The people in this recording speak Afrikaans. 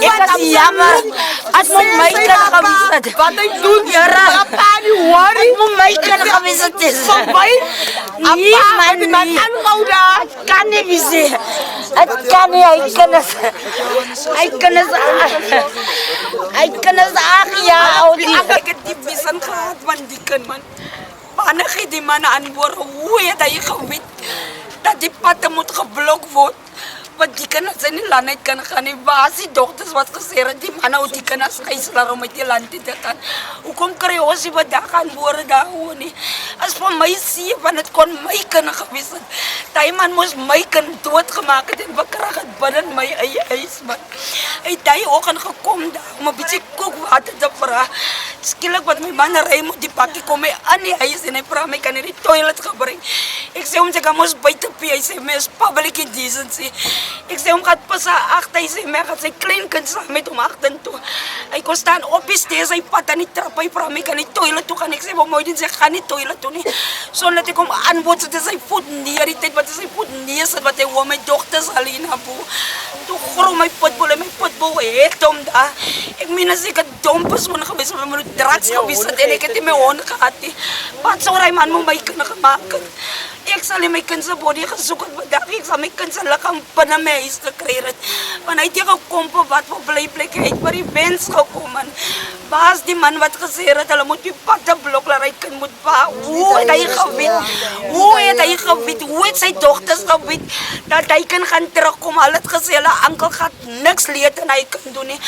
Ek is jammer. As mo my kan gewees het. Wat hy doen, Jara. Papa, nie worry. As mo my kan gewees het. Verby. Nee, man, Die man nee. aanhou daar. Kan nie wees nie. Ek kan nie, hy kan is 8 jaar oud. Ek het die vision gehad van die kind, man. Wanneer gee die man antwoord? Hoe het hy geweet dat die pad moet geblok word? Want die kinders in die land uit kan gaan. Die basie dokters wat gesê het, die man hou die kinders gijslaar om uit die land te gaan. Hoekom kry ons nie wat daar gaan woorde daar hoor nie? As vir my sê, want het kon my kind gewees het. Die man moes my kind doodgemaak het en bekrag het binnen my eie huis, man. Hy het die oggend gekom daar om 'n bietjie kookwater te vra. Skielik wat my man ry moet die pakkie kom hy aan die huis en hy vra my kan hy die toilet gebruik. Ek sê hom jy kan mos buite pee, hy sê my is public decency. Ek sê hom gaan pas agter, hy sê my gaan sy klein kind saam met hom agtertoe. Hy kon staan op die stairs, hy pad aan die trap, hy vra my kan die toilet toe gaan. Ek sê hom mooi dit sê gaan nie toilet toe nie. Sonder dat ek hom aanbod sit sy voet neer die tyd wat sy voet neer sit wat hy hoor my dogters Alina bo. Toe grom my pitbull en my pitbull het hom daar. Ek meen as ek 'n dom persoon gewees het, my drugs gewees het en ek het nie my hond gehad nie. Wat sou hy man met my kind gemaak het? Ek sal in my kind se body gesoek het vandag. Ek sal my kind se liggaam binne my huis gekry het. Want hy het hier gekom op wat vir blyplek hy het by die wens gekom en baas die man wat gesê het hulle moet die patte blok laat hy kind moet ba. Hoe het hy geweet? Hoe het hy geweet? Hoe het sy dogters geweet dat hy kan gaan terugkom? Hulle het gesê hulle ankel gaan niks leed en hy kan doen nie.